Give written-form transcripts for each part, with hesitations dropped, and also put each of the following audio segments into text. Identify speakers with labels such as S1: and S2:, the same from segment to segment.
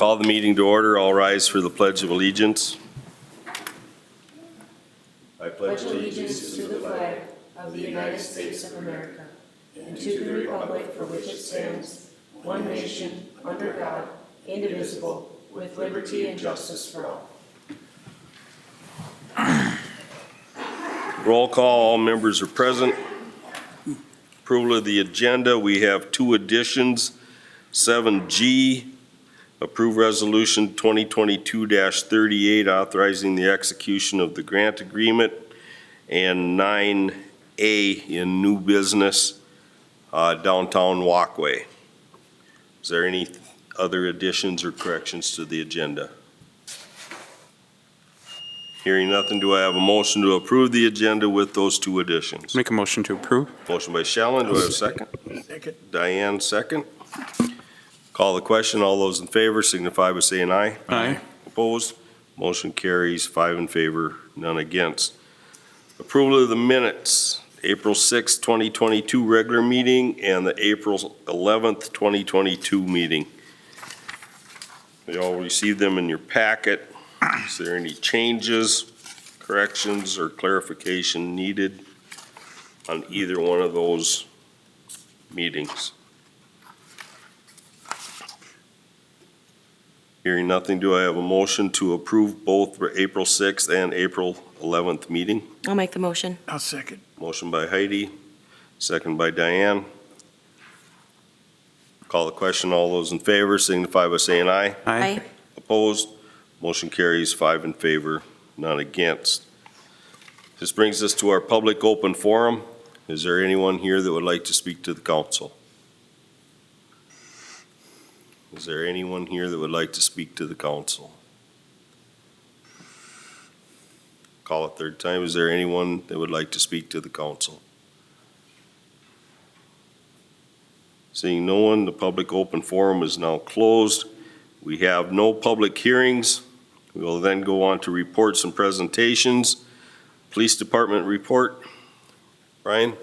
S1: Call the meeting to order. All rise for the Pledge of Allegiance. I
S2: pledge allegiance to the flag of the United States of America and to the republic for which it stands, one nation, under God, indivisible, with liberty and justice for all.
S1: Roll call. All members are present. Approval of the agenda. We have two additions. 7G, approve resolution 2022-38 authorizing the execution of the grant agreement, and 9A in new business, downtown walkway. Is there any other additions or corrections to the agenda? Hearing nothing, do I have a motion to approve the agenda with those two additions?
S3: Make a motion to approve.
S1: Motion by Shellen, do I have a second?
S4: Second.
S1: Diane, second. Call the question. All those in favor signify by saying aye.
S3: Aye.
S1: Opposed? Motion carries 5 in favor, none against. Approval of the minutes, April 6, 2022 regular meeting and the April 11th, 2022 meeting. You all received them in your packet. Is there any changes, corrections, or clarification needed on either one of those meetings? Hearing nothing, do I have a motion to approve both April 6th and April 11th meeting?
S2: I'll make the motion.
S4: I'll second.
S1: Motion by Heidi, second by Diane. Call the question. All those in favor signify by saying aye.
S2: Aye.
S1: Opposed? Motion carries 5 in favor, none against. This brings us to our public open forum. Is there anyone here that would like to speak to the council? Is there anyone here that would like to speak to the council? Call it third time. Is there anyone that would like to speak to the council? Seeing no one, the public open forum is now closed. We have no public hearings. We will then go on to reports and presentations. Police Department report. Brian?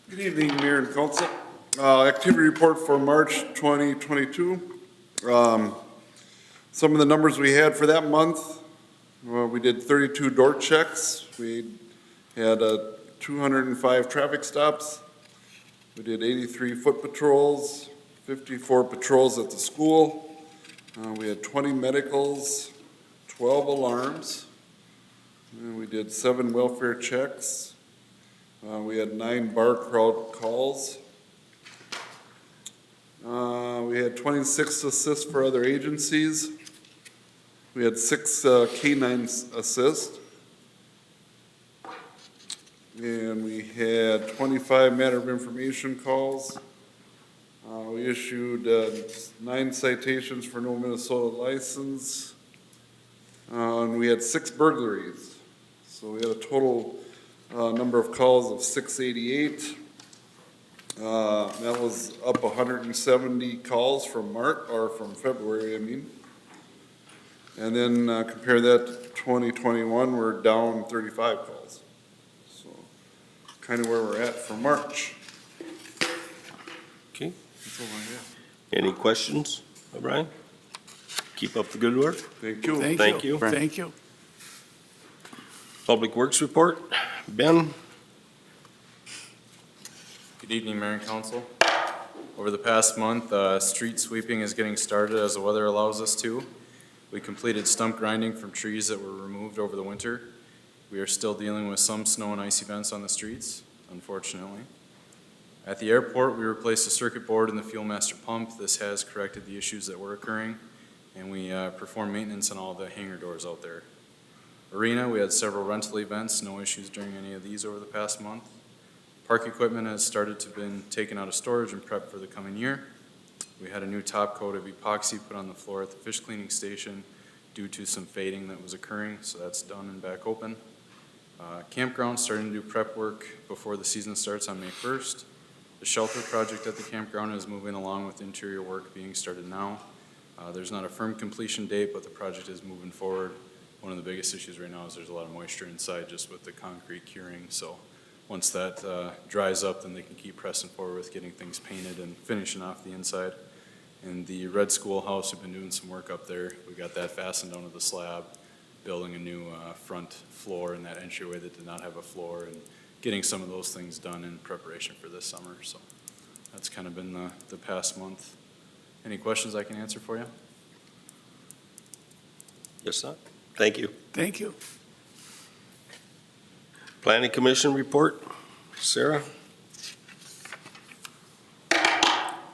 S5: Good evening, Mayor and Council. Activity report for March 2022. Some of the numbers we had for that month, we did 32 door checks. We had 205 traffic stops. We did 83 foot patrols, 54 patrols at the school. We had 20 medicals, 12 alarms. And we did 7 welfare checks. We had 9 bar crowd calls. We had 26 assists for other agencies. We had 6 K9 assists. And we had 25 matter of information calls. We issued 9 citations for no Minnesota license. And we had 6 burglaries. So we had a total number of calls of 688. That was up 170 calls from from February, I mean. And then compare that to 2021, we're down 35 calls. So kind of where we're at for March.
S1: Okay.
S5: That's all I have.
S1: Any questions, Brian? Keep up the good work.
S5: Thank you.
S1: Thank you.
S4: Thank you.
S1: Public Works report. Ben?
S6: Good evening, Mayor and Council. Over the past month, street sweeping is getting started as the weather allows us to. We completed stump grinding from trees that were removed over the winter. We are still dealing with some snow and ice events on the streets, unfortunately. At the airport, we replaced a circuit board in the fuel master pump. This has corrected the issues that were occurring, and we performed maintenance on all the hangar doors out there. Arena, we had several rental events, no issues during any of these over the past month. Park equipment has started to been taken out of storage and prepped for the coming year. We had a new top coat of epoxy put on the floor at the fish cleaning station due to some fading that was occurring, so that's done and back open. Campground starting to do prep work before the season starts on May 1st. The shelter project at the campground is moving along with interior work being started now. There's not a firm completion date, but the project is moving forward. One of the biggest issues right now is there's a lot of moisture inside just with the concrete curing, so once that dries up, then they can keep pressing forward with getting things painted and finishing off the inside. And the red schoolhouse, we've been doing some work up there. We got that fastened onto the slab, building a new front floor in that entryway that did not have a floor, and getting some of those things done in preparation for this summer. So that's kind of been the past month. Any questions I can answer for you?
S1: Yes, sir. Thank you.
S3: Thank you.
S1: Planning Commission report. Sarah?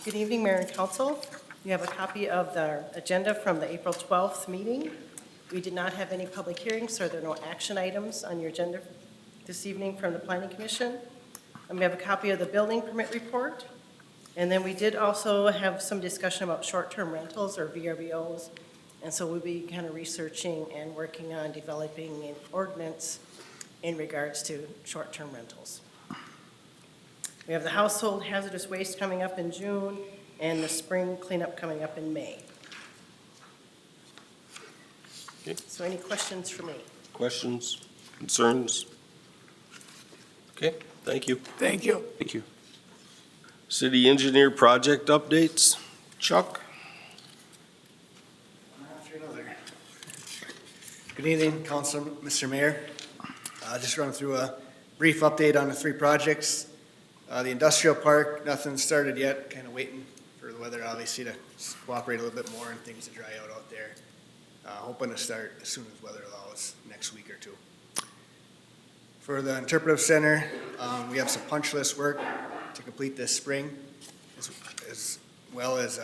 S4: Good evening, Mayor and Council. You have a copy of the agenda from the April 12th meeting. We did not have any public hearings, so there are no action items on your agenda this evening from the Planning Commission. And we have a copy of the building permit report. And then we did also have some discussion about short-term rentals or VRBOs. And so we'll be kind of researching and working on developing an ordinance in regards to short-term rentals. We have the household hazardous waste coming up in June and the spring cleanup coming up in May.
S1: Okay.
S4: So any questions for me?
S1: Questions? Concerns? Okay, thank you.
S3: Thank you.
S7: Thank you.
S1: City engineer project updates. Chuck?
S8: After another. Good evening, Council, Mr. Mayor. Just running through a brief update on the three projects. The industrial park, nothing started yet, kind of waiting for the weather obviously to cooperate a little bit more and things to dry out there. Hoping to start as soon as weather allows, next week or two. For the interpretive center, we have some punch list work to complete this spring, as well as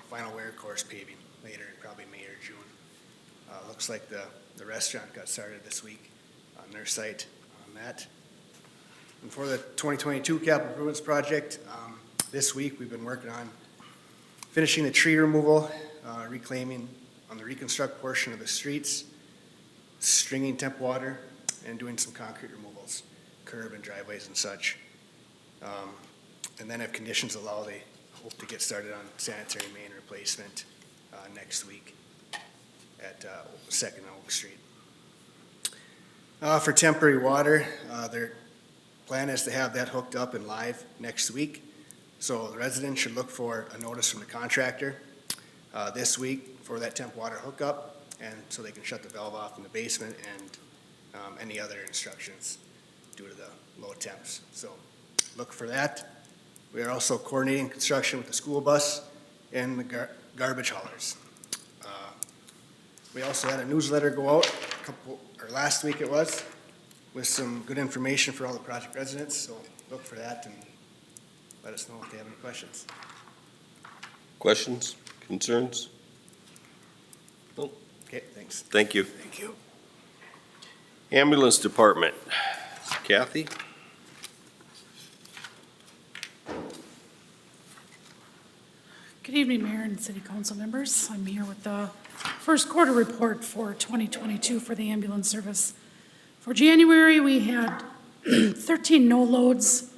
S8: final wear course paving later, probably May or June. Looks like the restaurant got started this week on their site on that. And for the 2022 capital improvements project, this week we've been working on finishing the tree removal, reclaiming on the reconstruct portion of the streets, stringing temp water, and doing some concrete removals, curb and driveways and such. And then if conditions allow, they hope to get started on sanitary main replacement next week at 2nd Oak Street. For temporary water, their plan is to have that hooked up and live next week. So the residents should look for a notice from the contractor this week for that temp water hookup, and so they can shut the valve off in the basement and any other instructions due to the low temps. So look for that. We are also coordinating construction with the school bus and the garbage haulers. We also had a newsletter go out last week it was, with some good information for all the project residents, so look for that and let us know if they have any questions.
S1: Questions? Concerns? Nope.
S8: Okay, thanks.
S1: Thank you.
S3: Thank you.
S1: Ambulance Department. Kathy?
S9: Good evening, Mayor and City Council members. I'm here with the first quarter report for 2022 for the ambulance service. For January, we had 13 no loads,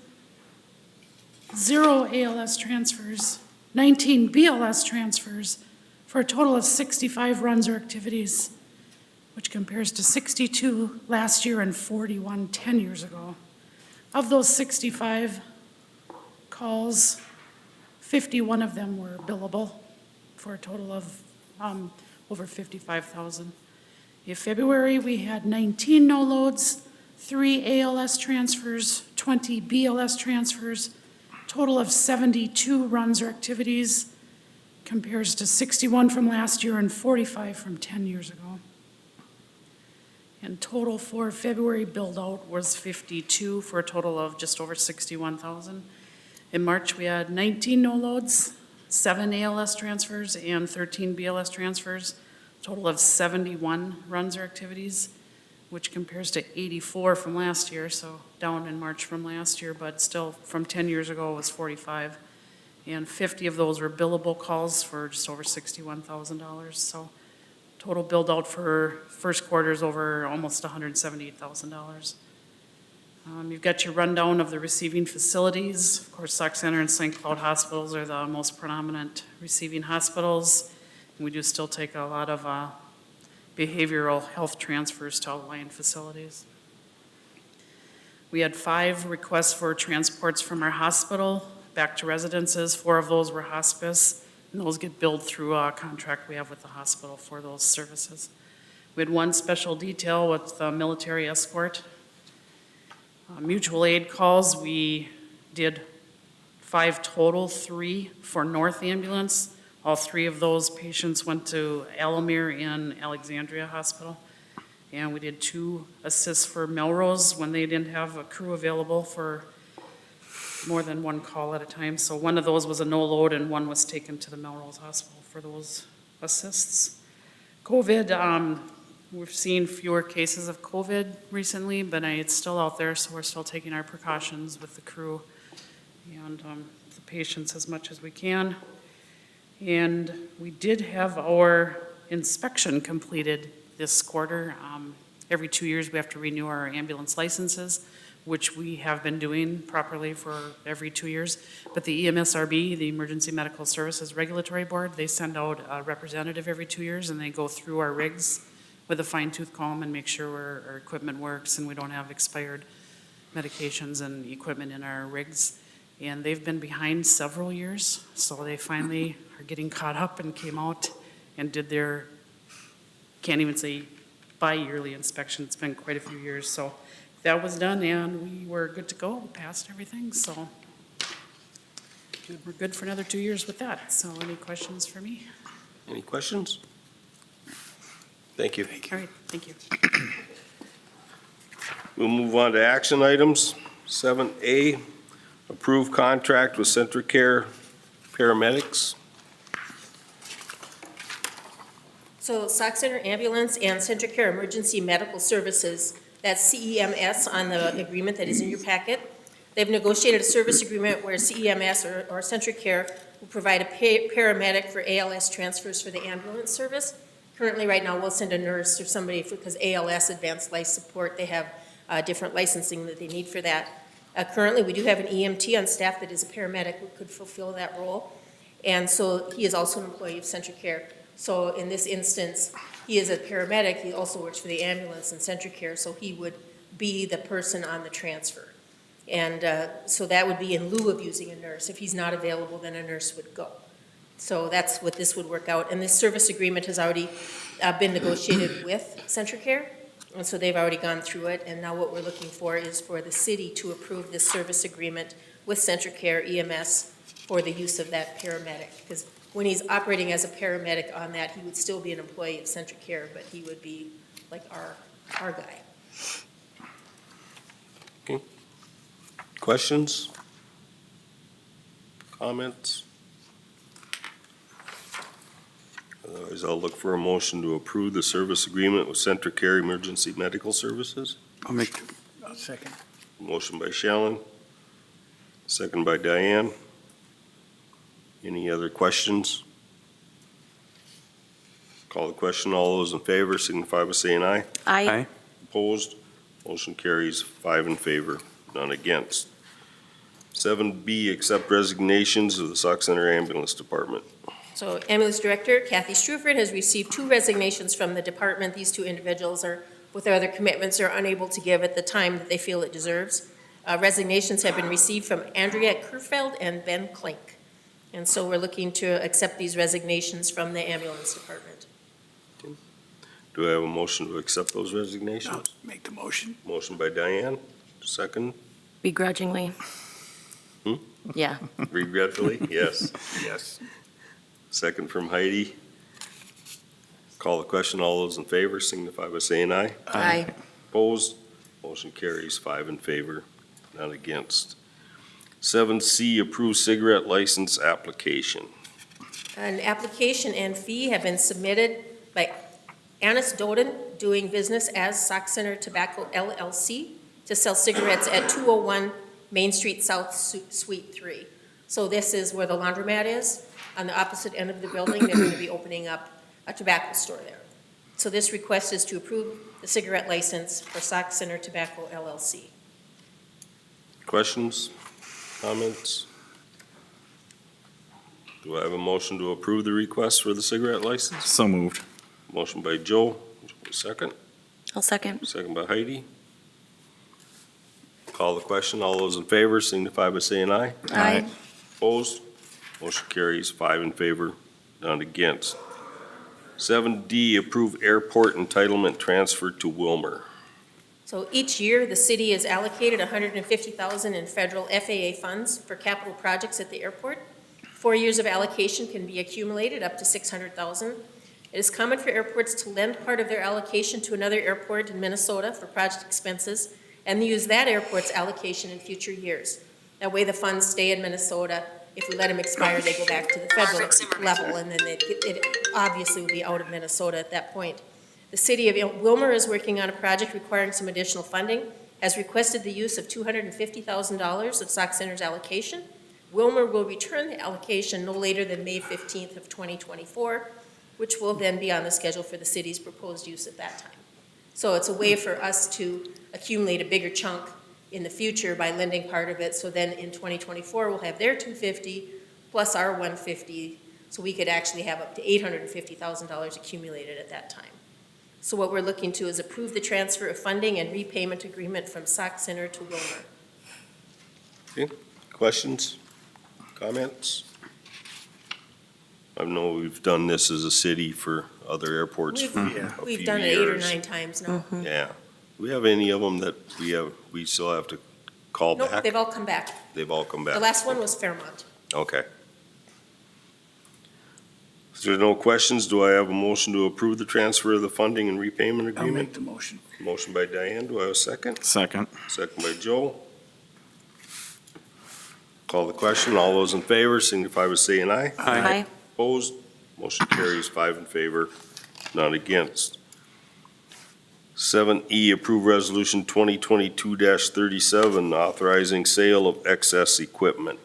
S9: 0 ALS transfers, 19 BLS transfers, for a total of 65 runs or activities, which compares to 62 last year and 41 10 years ago. Of those 65 calls, 51 of them were billable for a total of over 55,000. In February, we had 19 no loads, 3 ALS transfers, 20 BLS transfers, total of 72 runs or activities, compares to 61 from last year and 45 from 10 years ago. And total for February billed out was 52 for a total of just over 61,000. In March, we had 19 no loads, 7 ALS transfers, and 13 BLS transfers, total of 71 runs or activities, which compares to 84 from last year, so down in March from last year, but still from 10 years ago was 45. And 50 of those were billable calls for just over $61,000. So total billed out for first quarter is over almost $178,000. You've got your rundown of the receiving facilities. Of course, Sauk Center and St. Cloud hospitals are the most predominant receiving hospitals. We do still take a lot of behavioral health transfers to outlying facilities. We had 5 requests for transports from our hospital back to residences. 4 of those were hospice, And those get billed through a contract we have with the hospital for those services. We had one special detail with the military escort. Mutual aid calls, we did 5 total, 3 for North Ambulance. All 3 of those patients went to Alamere and Alexandria Hospital. And we did 2 assists for Melrose when they didn't have a crew available for more than 1 call at a time. So one of those was a no load and one was taken to the Melrose Hospital for those assists. COVID, we've seen fewer cases of COVID recently, but it's still out there, so we're still taking our precautions with the crew and the patients as much as we can. And we did have our inspection completed this quarter. Every 2 years, we have to renew our ambulance licenses, which we have been doing properly for every 2 years. But the EMSRB, the Emergency Medical Services Regulatory Board, they send out a representative every 2 years, and they go through our rigs with a fine-tooth comb and make sure our equipment works and we don't have expired medications and equipment in our rigs. And they've been behind several years, so they finally are getting caught up and came out and did their, can't even say bi-yearly inspection. It's been quite a few years, so that was done and we were good to go, passed everything, so we're good for another 2 years with that. So any questions for me?
S1: Any questions? Thank you.
S9: All right, thank you.
S1: We'll move on to action items. 7A, approve contract with CentraCare Paramedics.
S2: So Sauk Center Ambulance and CentraCare Emergency Medical Services, that's CEMS on the agreement that is in your packet. They've negotiated a service agreement where CEMS or CentraCare will provide a paramedic for ALS transfers for the ambulance service. Currently, right now, we'll send a nurse or somebody because ALS, Advanced Life Support, they have different licensing that they need for that. Currently, we do have an EMT on staff that is a paramedic who could fulfill that role. And so he is also an employee of CentraCare. So in this instance, he is a paramedic. He also works for the ambulance and CentraCare, so he would be the person on the transfer. And so that would be in lieu of using a nurse. If he's not available, then a nurse would go. So that's what this would work out. And this service agreement has already been negotiated with CentraCare. And so they've already gone through it. And now what we're looking for is for the city to approve this service agreement with CentraCare EMS for the use of that paramedic. Because when he's operating as a paramedic on that, he would still be an employee of CentraCare, but he would be like our guy.
S1: Okay. Questions? Comments? Otherwise, I'll look for a motion to approve the service agreement with CentraCare Emergency Medical Services.
S3: I'll second.
S1: Motion by Shallon, second by Diane. Any other questions? Call the question. All those in favor signify by saying aye.
S3: Aye.
S1: Opposed? Motion carries 5 in favor, none against. 7B, accept resignations of the Sauk Center Ambulance Department.
S2: So Ambulance Director Kathy Struford has received 2 resignations from the department. These 2 individuals are, with their other commitments, are unable to give at the time that they feel it deserves. Resignations have been received from Andrea Kerfeld and Ben Klink. And so we're looking to accept these resignations from the ambulance department.
S1: Do I have a motion to accept those resignations?
S3: I'll make the motion.
S1: Motion by Diane, second.
S7: Begrudgingly.
S1: Hmm?
S7: Yeah.
S1: Regretfully, yes.
S3: Yes.
S1: Second from Heidi. Call the question. All those in favor signify by saying aye.
S7: Aye.
S1: Opposed? Motion carries 5 in favor, none against. 7C, approve cigarette license application.
S2: An application and fee have been submitted by Anis Doden, doing business as Sauk Center Tobacco LLC, to sell cigarettes at 201 Main Street South, Suite 3. So this is where the laundromat is. On the opposite end of the building, they're going to be opening up a tobacco store there. So this request is to approve the cigarette license for Sauk Center Tobacco LLC.
S1: Questions? Comments? Do I have a motion to approve the request for the cigarette license?
S6: So moved.
S1: Motion by Joe, second.
S7: I'll second.
S1: Second by Heidi. Call the question. All those in favor signify by saying aye.
S7: Aye.
S1: Opposed? Motion carries 5 in favor, None against. 7D, approve airport entitlement transfer to Wilmer.
S2: So each year, the city is allocated $150,000 in federal FAA funds for capital projects at the airport. 4 years of allocation can be accumulated up to $600,000. It is common for airports to lend part of their allocation to another airport in Minnesota for project expenses and use that airport's allocation in future years. That way the funds stay in Minnesota. If we let them expire, they go back to the federal level, and then it obviously will be out of Minnesota at that point. The city of Wilmer is working on a project requiring some additional funding, has requested the use of $250,000 of Sauk Center's allocation. Wilmer will return the allocation no later than May 15th of 2024, which will then be on the schedule for the city's proposed use at that time. So it's a way for us to accumulate a bigger chunk in the future by lending part of it, so then in 2024, we'll have their $250 plus our $150, so we could actually have up to $850,000 accumulated at that time. So what we're looking to is approve the transfer of funding and repayment agreement from Sauk Center to Wilmer.
S1: Okay, questions, comments? I know we've done this as a city for other airports for a few years.
S2: We've done it 8 or 9 times now.
S1: Yeah. Do we have any of them that we still have to call
S2: Nope,
S1: back?
S2: they've all come back.
S1: They've all come
S2: The
S1: back?
S2: last one was Fairmont.
S1: Okay. If there's no questions, do I have a motion to approve the transfer of the funding and repayment
S3: I'll
S1: agreement?
S3: make the motion.
S1: Motion by Diane, do I have a second?
S6: Second.
S1: Second by Joe. Call the question, all those in favor signify by saying aye.
S7: Aye.
S1: Opposed, motion carries 5 in favor, none against. 7E, approve resolution 2022-37, authorizing sale of excess equipment.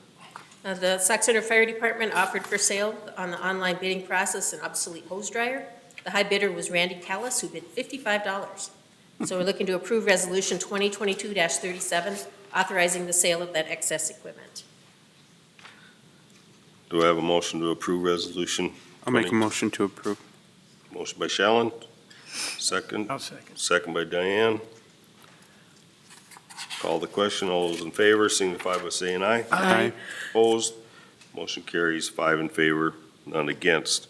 S2: The Sauk Center Fire Department offered for sale on the online bidding process an obsolete hose dryer. The high bidder was Randy Callis, who bid $55. So we're looking to approve resolution 2022-37, authorizing the sale of that excess equipment.
S1: Do I have a motion to approve resolution?
S6: I'll make a motion to approve.
S1: Motion by Shallen, second.
S3: I'll second.
S1: Second by Diane. Call the question, all those in favor signify by saying aye.
S3: Aye.
S1: Opposed, motion carries 5 in favor, none against.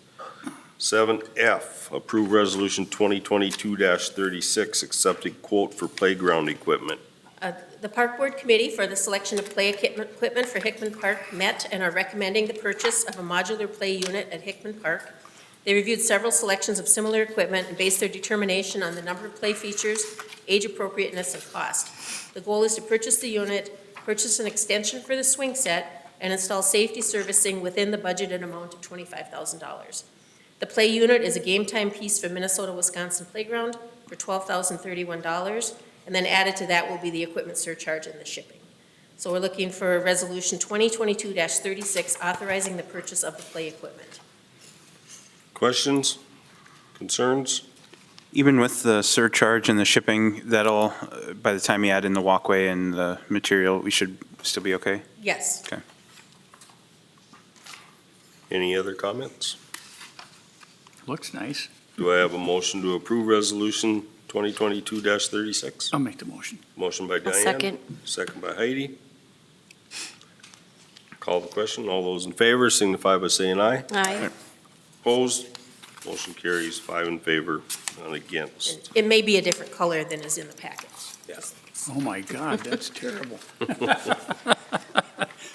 S1: 7F, approve resolution 2022-36, accepting quote for playground equipment.
S2: The Park Board Committee for the selection of play equipment for Hickman Park met and are recommending the purchase of a modular play unit at Hickman Park. They reviewed several selections of similar equipment and based their determination on the number of play features, age appropriateness, and cost. The goal is to purchase the unit, purchase an extension for the swing set, and install safety servicing within the budgeted amount of $25,000. The play unit is a game time piece for Minnesota-Wisconsin Playground for $12,031, and then added to that will be the equipment surcharge and the shipping. So we're looking for resolution 2022-36, authorizing the purchase of the play equipment.
S1: Questions, concerns?
S10: Even with the surcharge and the shipping, that'll, by the time you add in the walkway and the material, we should still be okay?
S2: Yes.
S1: Any other comments?
S3: Looks nice.
S1: Do I have a motion to approve resolution 2022-36?
S3: I'll make the motion.
S1: Motion by
S7: I'll
S1: Diane.
S7: second.
S1: Second by Heidi. Call the question. All those in favor signify by saying aye.
S7: Aye.
S1: Opposed? Motion carries 5 in favor, none against.
S2: And it may be a different color than is in the packet.
S3: Oh, my God, that's terrible.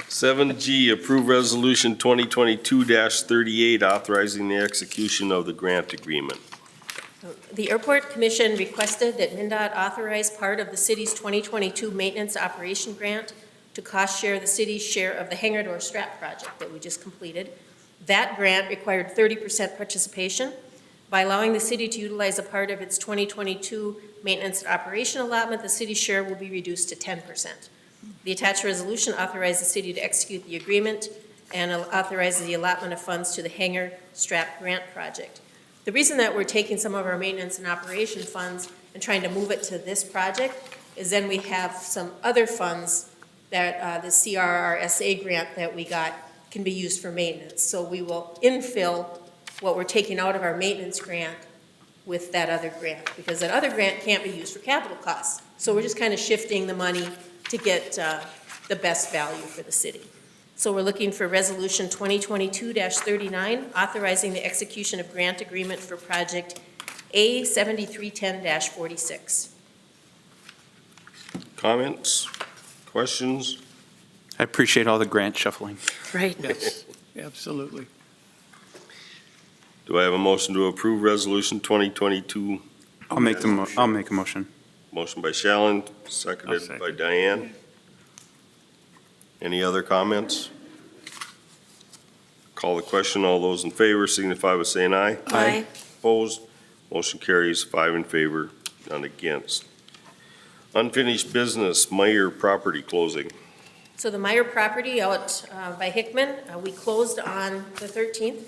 S1: 7G, approve resolution 2022-38, authorizing the execution of the grant agreement.
S2: The Airport Commission requested that MnDOT authorize part of the city's 2022 maintenance operation grant to cost share the city's share of the hangar door strap project that we just completed. That grant required 30% participation. By allowing the city to utilize a part of its 2022 maintenance and operation allotment, the city's share will be reduced to 10%. The attached resolution authorizes the city to execute the agreement and authorizes the allotment of funds to the hangar strap grant project. The reason that we're taking some of our maintenance and operation funds and trying to move it to this project is then we have some other funds that the CRRSA grant that we got can be used for maintenance. So we will infill what we're taking out of our maintenance grant with that other grant, because that other grant can't be used for capital costs. So we're just kind of shifting the money to get the best value for the city. So we're looking for Resolution 2022-39, authorizing the execution of grant agreement for project A7310-46.
S1: Comments, questions?
S10: I appreciate all the grant shuffling.
S7: Right.
S3: Yes, absolutely.
S1: Do I have a motion to approve Resolution 2022?
S10: I'll make a motion.
S1: Motion by Shallen,
S3: I'll
S1: seconded
S3: second.
S1: by Diane. Any other comments? Call the question. All those in favor signify by saying aye.
S7: Aye.
S1: Opposed? Motion carries 5 in favor, none against. Unfinished business, Meyer property closing.
S2: So the Meyer property out by Hickman, we closed on the 13th,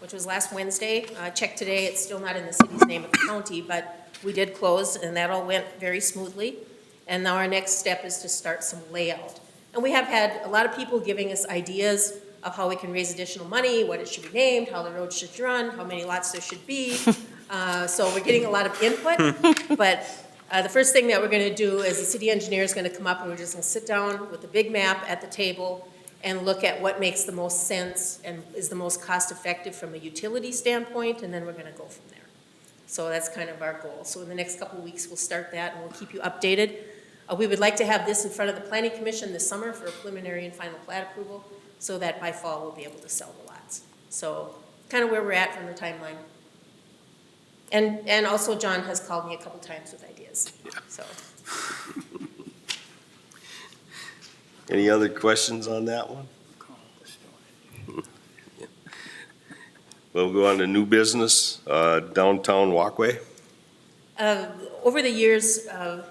S2: which was last Wednesday. Checked today, it's still not in the city's name of the county, but we did close, and that all went very smoothly. And now our next step is to start some layout. And we have had a lot of people giving us ideas of how we can raise additional money, what it should be named, how the road should run, how many lots there should be. So we're getting a lot of input, but the first thing that we're gonna do is the city engineer is gonna come up and we're just gonna sit down with a big map at the table and look at what makes the most sense and is the most cost-effective from a utility standpoint, and then we're gonna go from there. So that's kind of our goal. So in the next couple of weeks, we'll start that and we'll keep you updated. We would like to have this in front of the planning commission this summer for a preliminary and final plat approval, so that by fall we'll be able to sell the lots. So kind of where we're at from the timeline. And also John has called me a couple times with ideas, so.
S1: Any other questions on that one? We'll go on to new business, downtown walkway.
S2: Over the years,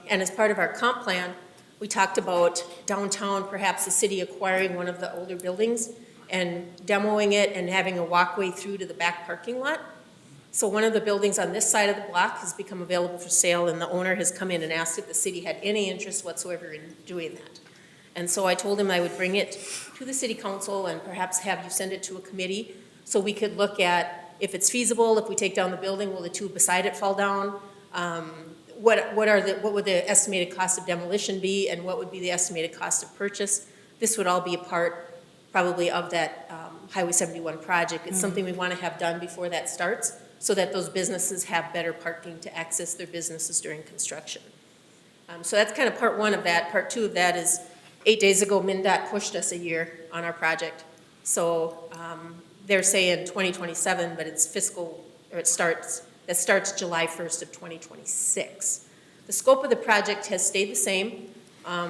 S2: and as part of our comp plan, we talked about downtown, perhaps the city acquiring one of the older buildings and demoing it and having a walkway through to the back parking lot. So one of the buildings on this side of the block has become available for sale, and the owner has come in and asked if the city had any interest whatsoever in doing that. And so I told him I would bring it to the city council and perhaps have you send it to a committee so we could look at if it's feasible, if we take down the building, will the two beside it fall down? What would the estimated cost of demolition be, and what would be the estimated cost of purchase? This would all be a part probably of that Highway 71 project. It's something we want to have done before that starts, so that those businesses have better parking to access their businesses during construction. So that's kind of part one of that. Part two of that is 8 days ago, MnDOT pushed us a year on our project. So they're saying 2027, but it's fiscal, or it starts July 1st of 2026. The scope of the project has stayed the same.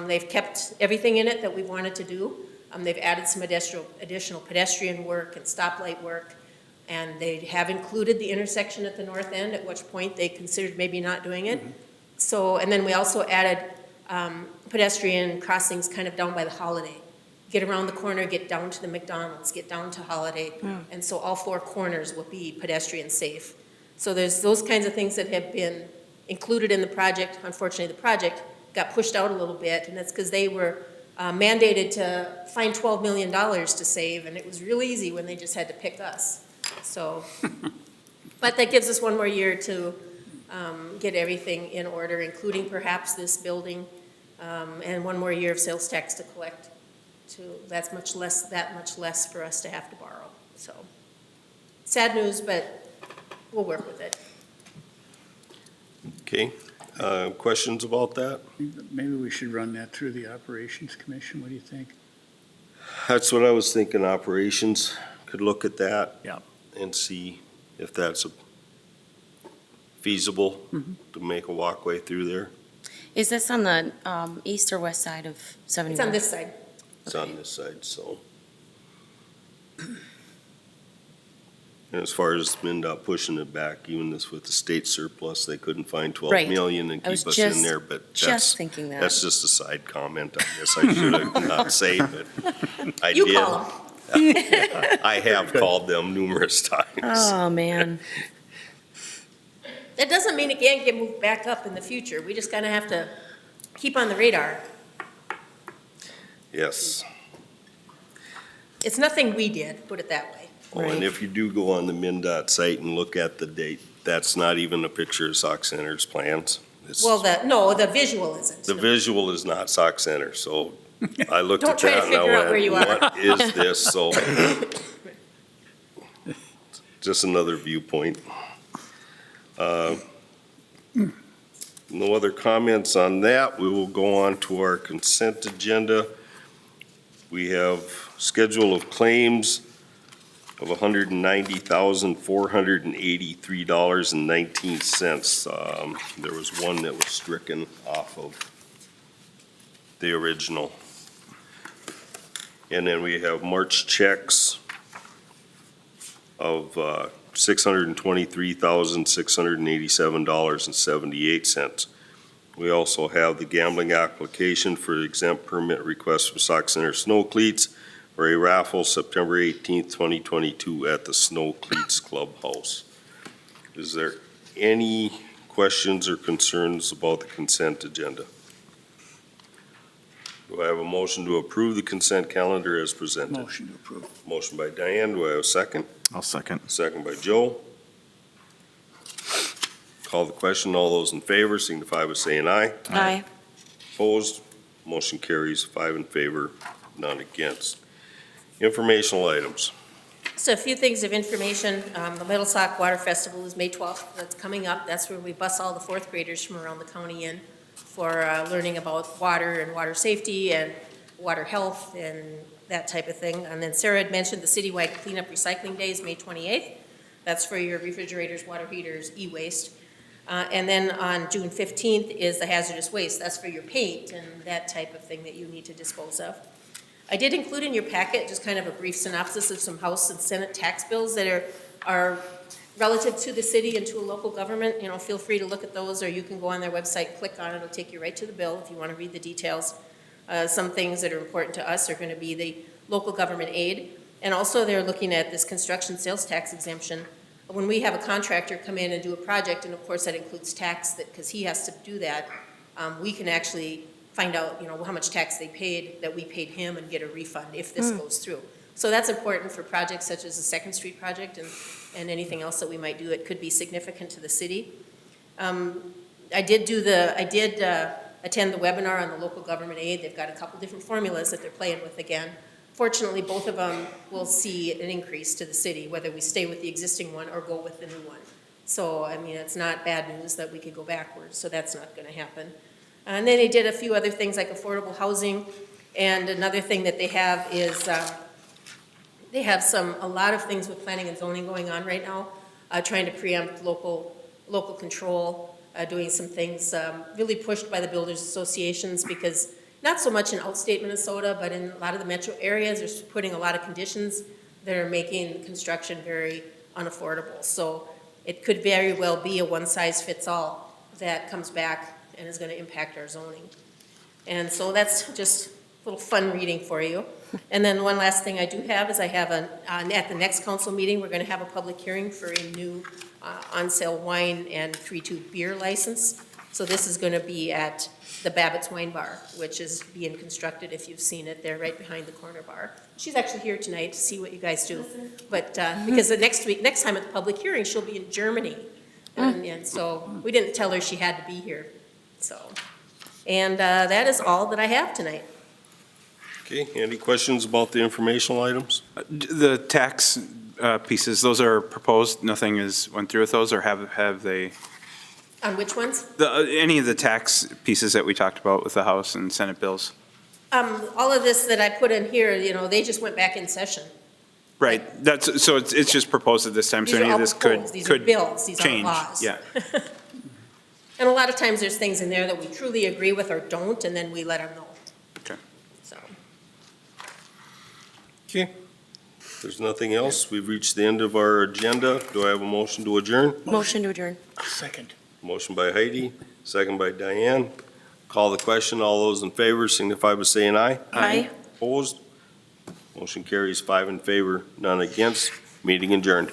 S2: They've kept everything in it that we wanted to do. They've added some additional pedestrian work and stoplight work, and they have included the intersection at the north end, at which point they considered maybe not doing it. So, and then we also added pedestrian crossings kind of down by the Holiday. Get around the corner, get down to the McDonald's, get down to Holiday, and so all 4 corners will be pedestrian safe. So there's those kinds of things that have been included in the project. Unfortunately, the project got pushed out a little bit, and that's because they were mandated to find $12 million to save, and it was real easy when they just had to pick us. So, but that gives us 1 more year to get everything in order, including perhaps this building, and 1 more year of sales tax to collect. That much less for us to have to borrow. So, sad news, but we'll work with it.
S1: Okay, questions about that?
S3: Maybe we should run that through the Operations Commission. What do you think?
S1: That's what I was thinking, operations could look at that.
S3: Yeah.
S1: And see if that's feasible to make a walkway through there.
S7: Is this on the east or west side of 71?
S2: It's on this side.
S1: It's on this side, so. And as far as MnDOT pushing it back, even this with the state surplus, they couldn't find 12
S7: Right.
S1: million and
S7: I was
S1: keep us in
S7: just-
S1: there, but
S7: Just thinking that.
S1: that's just a side comment, I guess I should have not said, but I
S2: You
S1: did.
S2: call them.
S1: I have called them numerous times.
S7: Oh, man.
S2: That doesn't mean it can't get moved back up in the future. We just kind of have to keep on the radar.
S1: Yes.
S2: It's nothing we did, put it that way.
S1: Oh, and if you do go on the MnDOT site and look at the date, that's not even a picture of Sauk Center's plans. It's-
S2: Well, the visual isn't.
S1: The visual is not Sauk Center, so I looked
S2: Don't
S1: at
S2: try to
S1: that and I
S2: figure out where
S1: went,
S2: you are.
S1: what is this? So, just another viewpoint. No other comments on that. We will go on to our consent agenda. We have schedule of claims of $190,483.19. There was one that was stricken off of the original. And then we have March checks of $623,687.78. We also have the gambling application for exempt permit request for Sauk Center Snow Cleats for a raffle September 18th, 2022 at the Snow Cleats Clubhouse. Is there any questions or concerns about the consent agenda? Do I have a motion to approve the consent calendar as presented?
S3: Motion to approve.
S1: Motion by Diane, do I have a second?
S6: I'll second.
S1: Second by Joe. Call the question, all those in favor signify by saying aye.
S7: Aye.
S1: Opposed, motion carries 5 in favor, none against. Informational items.
S2: So a few things of information. The Middle Sauk Water Festival is May 12th. That's coming up. That's where we bus all the fourth graders from around the county in for learning about water and water safety and water health and that type of thing. And then Sarah had mentioned the citywide cleanup recycling day is May 28th. That's for your refrigerators, water heaters, e-waste. And then on June 15th is the hazardous waste. That's for your paint and that type of thing that you need to dispose of. I did include in your packet just kind of a brief synopsis of some House and Senate tax bills that are relative to the city and to a local government. You know, feel free to look at those, or you can go on their website, click on it, it'll take you right to the bill if you want to read the details. Some things that are important to us are going to be the local government aid, and also they're looking at this construction sales tax exemption. When we have a contractor come in and do a project, and of course that includes tax, because he has to do that, we can actually find out, you know, how much tax they paid, that we paid him, and get a refund if this goes through. So that's important for projects such as the Second Street project and anything else that we might do. It could be significant to the city. I did attend the webinar on the local government aid. They've got a couple different formulas that they're playing with again. Fortunately, both of them will see an increase to the city, whether we stay with the existing one or go with the new one. So, I mean, it's not bad news that we could go backwards, so that's not going to happen. And then they did a few other things like affordable housing, and another thing that they have is they have a lot of things with planning and zoning going on right now, trying to preempt local control, doing some things really pushed by the builders associations, because not so much in outstate Minnesota, but in a lot of the metro areas, they're putting a lot of conditions that are making construction very unaffordable. So it could very well be a one-size-fits-all that comes back and is going to impact our zoning. And so that's just a little fun reading for you. And then one last thing I do have is I have at the next council meeting, we're going to have a public hearing for a new on-sale wine and 3-2 beer license. So this is going to be at the Babbitt's Wine Bar, which is being constructed, if you've seen it, they're right behind the corner bar. She's actually here tonight to see what you guys do. But because next time at the public hearing, she'll be in Germany. And so we didn't tell her she had to be here. So, and that is all that I have tonight.
S1: Okay, any questions about the informational items?
S10: The tax pieces, those are proposed, nothing went through with those, or have they?
S2: On which ones?
S10: Any of the tax pieces that we talked about with the House and Senate bills?
S2: All of this that I put in here, you know, they just went back in session.
S10: Right, so it's just proposed at this time, so
S2: These are
S10: any of
S2: all
S10: this could
S2: proposed. These are bills, these aren't
S10: change.
S2: laws.
S10: Yeah.
S2: And a lot of times there's things in there that we truly agree with or don't, and then we let them know.
S10: Okay.
S2: So,
S1: Okay, if there's nothing else, we've reached the end of our agenda. Do I have a motion to adjourn?
S7: Motion to adjourn.
S3: Second.
S1: Motion by Heidi, second by Diane. Call the question, all those in favor signify by saying aye.
S7: Aye.
S1: Opposed? Motion carries 5 in favor, none against. Meeting adjourned.